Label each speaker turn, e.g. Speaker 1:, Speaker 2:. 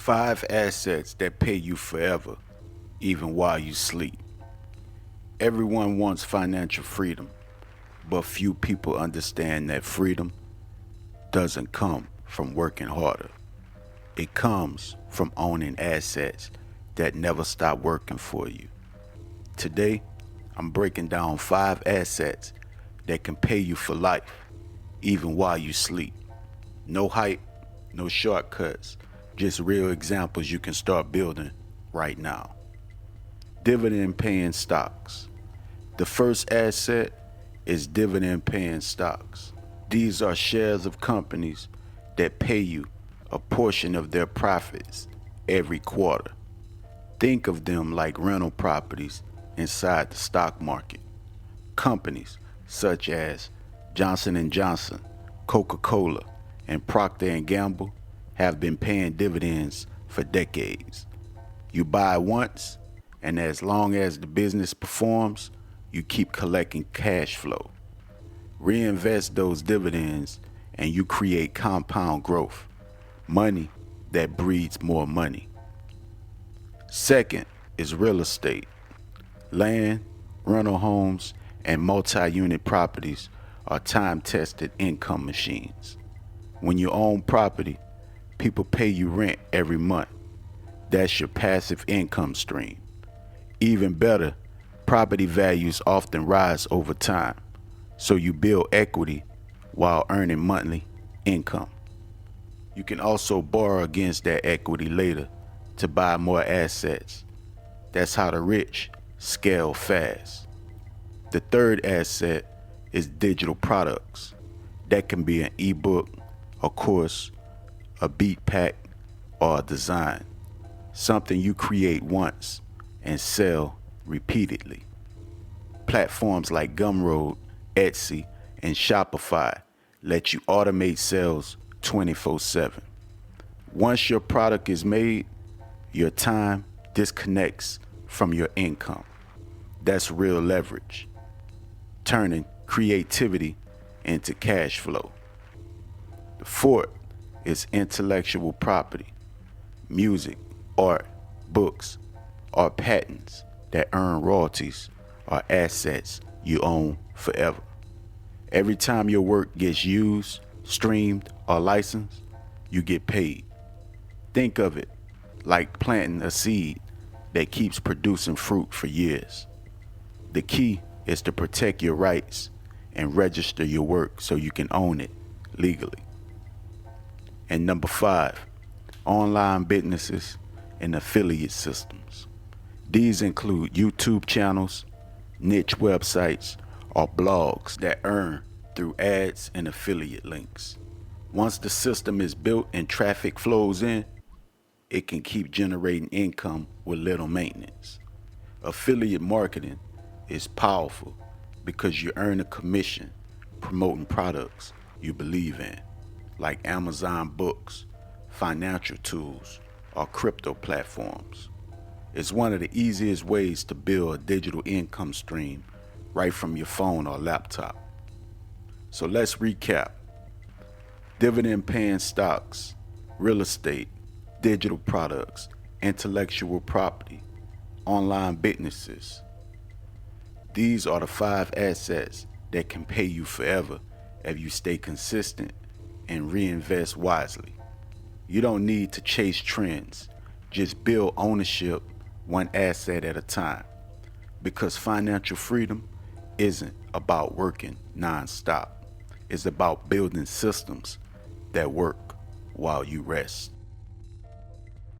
Speaker 1: 5 assets that pay you forever, even while you sleep. Everyone wants financial freedom, but few people understand that freedom doesn't come from working harder. It comes from owning assets that never stop working for you. Today, I'm breaking down 5 assets that can pay you for life, even while you sleep. No hype, no shortcuts, just real examples you can start building right now. Dividend paying stocks. The first asset is dividend paying stocks. These are shares of companies that pay you a portion of their profits every quarter. Think of them like rental properties inside the stock market. Companies such as Johnson & Johnson, Coca-Cola, and Procter & Gamble have been paying dividends for decades. You buy once, and as long as the business performs, you keep collecting cash flow. Reinvest those dividends and you create compound growth, money that breeds more money. Second is real estate. Land, rental homes, and multi-unit properties are time-tested income machines. When you own property, people pay you rent every month. That's your passive income stream. Even better, property values often rise over time, so you build equity while earning monthly income. You can also borrow against that equity later to buy more assets. That's how the rich scale fast. The third asset is digital products. That can be an ebook, a course, a beat pack, or a design. Something you create once and sell repeatedly. Platforms like Gumroad, Etsy, and Shopify let you automate sales 24/7. Once your product is made, your time disconnects from your income. That's real leverage, turning creativity into cash flow. The fourth is intellectual property. Music, art, books, or patents that earn royalties are assets you own forever. Every time your work gets used, streamed, or licensed, you get paid. Think of it like planting a seed that keeps producing fruit for years. The key is to protect your rights and register your work so you can own it legally. And number 5, online businesses and affiliate systems. These include YouTube channels, niche websites, or blogs that earn through ads and affiliate links. Once the system is built and traffic flows in, it can keep generating income with little maintenance. Affiliate marketing is powerful because you earn a commission promoting products you believe in, like Amazon books, financial tools, or crypto platforms. It's one of the easiest ways to build a digital income stream right from your phone or laptop. So let's recap. Dividend paying stocks, real estate, digital products, intellectual property, online businesses. These are the 5 assets that can pay you forever if you stay consistent and reinvest wisely. You don't need to chase trends. Just build ownership one asset at a time. Because financial freedom isn't about working nonstop. It's about building systems that work while you rest.